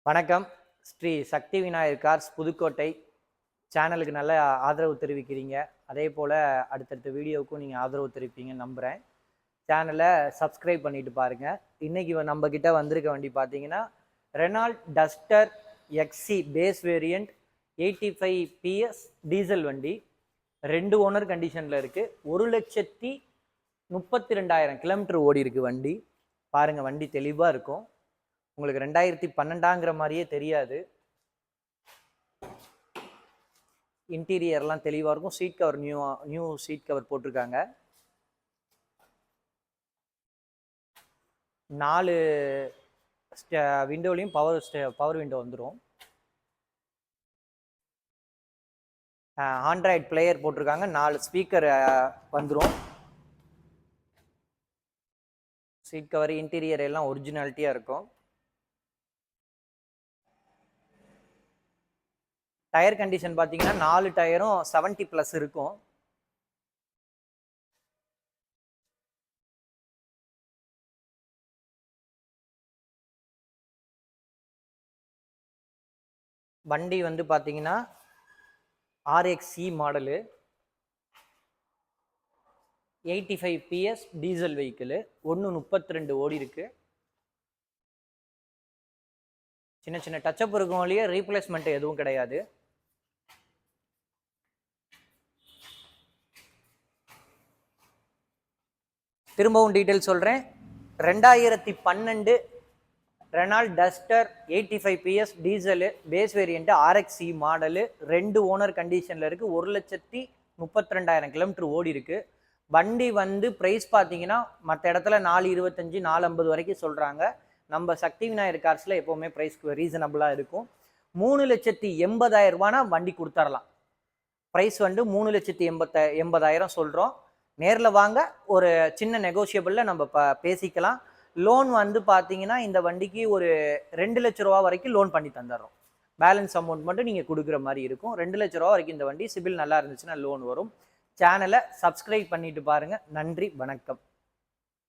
வணக்கம். ஸ்ரீ சக்தி விநாயகர் கார்ஸ் புதுக்கோட்டை சேனலுக்கு நல்ல ஆதரவு தெரிவிக்கிறீங்க. அதே போல் அடுத்தடுத்த வீடியோவுக்கும் நீங்கள் ஆதரவு தெரிவிப்பீங்கன்னு நம்புகிறேன். சேனலை சப்ஸ்கிரைப் பண்ணிட்டு பாருங்கள். இன்றைக்கி நம்ம கிட்ட வந்திருக்க வண்டி பார்த்தீங்கன்னா Renault Duster XE base variant 85 PS diesel வண்டி. 2 ஓனர் கண்டிஷனில் இருக்குது. 1,32,000 கிலோமீட்டர் ஓடி இருக்கு வண்டி. பாருங்கள், வண்டி தெளிவாக இருக்கும். உங்களுக்கு 2012 மாதிரியே தெரியாது. இன்டீரியர்லாம் தெளிவாக இருக்கும். Seat cover new seat cover போட்டிருக்காங்க. 4 விண்டோலையும் பவர் விண்டோ வந்துடும். ஆண்ட்ராய்ட் பிளேயர் போட்டிருக்காங்க. 4 ஸ்பீக்கர் வந்துடும். சீட் கவர் இன்டீரியர் எல்லாம் ஒரிஜினாலிட்டியாக இருக்கும். டயர் கண்டிஷன் பார்த்தீங்கன்னா 4 டயரும் 70+ இருக்கும். வண்டி வந்து பார்த்தீங்கன்னா RXE model, 85 PS diesel vehicle. 1,32 ஓடி இருக்கு. சின்ன சின்ன டச்சப் இருக்கும், வழியே ரீப்ளேஸ்மெண்ட் எதுவும் கிடையாது. திரும்பவும் டீட்டெயில் சொல்கிறேன். 2012 Renault Duster 85 PS diesel base variant RXE model. 2 owner கண்டிஷனில் இருக்குது. 1,32,000 கிலோமீட்டர் ஓடி இருக்குது. வண்டி வந்து ப்ரைஸ் பார்த்தீங்கன்னா மற்ற இடத்துல 4,25 4,50 வரைக்கும் சொல்கிறாங்க. நம்ம சக்தி விநாயகர் கார்ஸில் எப்போவுமே ப்ரைஸ் ரீசனபிளாக இருக்கும். 3,80,000 ரூபானா வண்டி கொடுத்துடலாம். ப்ரைஸ் வந்து 3,80,000 சொல்கிறோம். நேரில் வாங்க, ஒரு சின்ன நெகோஷியபிளில் நம்ம பேசிக்கலாம். லோன் வந்து பார்த்தீங்கன்னா இந்த வண்டிக்கு ஒரு 2 லட்ச ரூபா வரைக்கும் லோன் பண்ணி தந்துடுறோம். பேலன்ஸ் அமௌண்ட் மட்டும் நீங்கள் கொடுக்குற மாதிரி இருக்கும். 2 லட்ச ரூபா வரைக்கும் இந்த வண்டி சிபில் நல்லா இருந்துச்சுன்னா லோன் வரும். சேனலை சப்ஸ்கிரைப் பண்ணிட்டு பாருங்கள். நன்றி, வணக்கம்.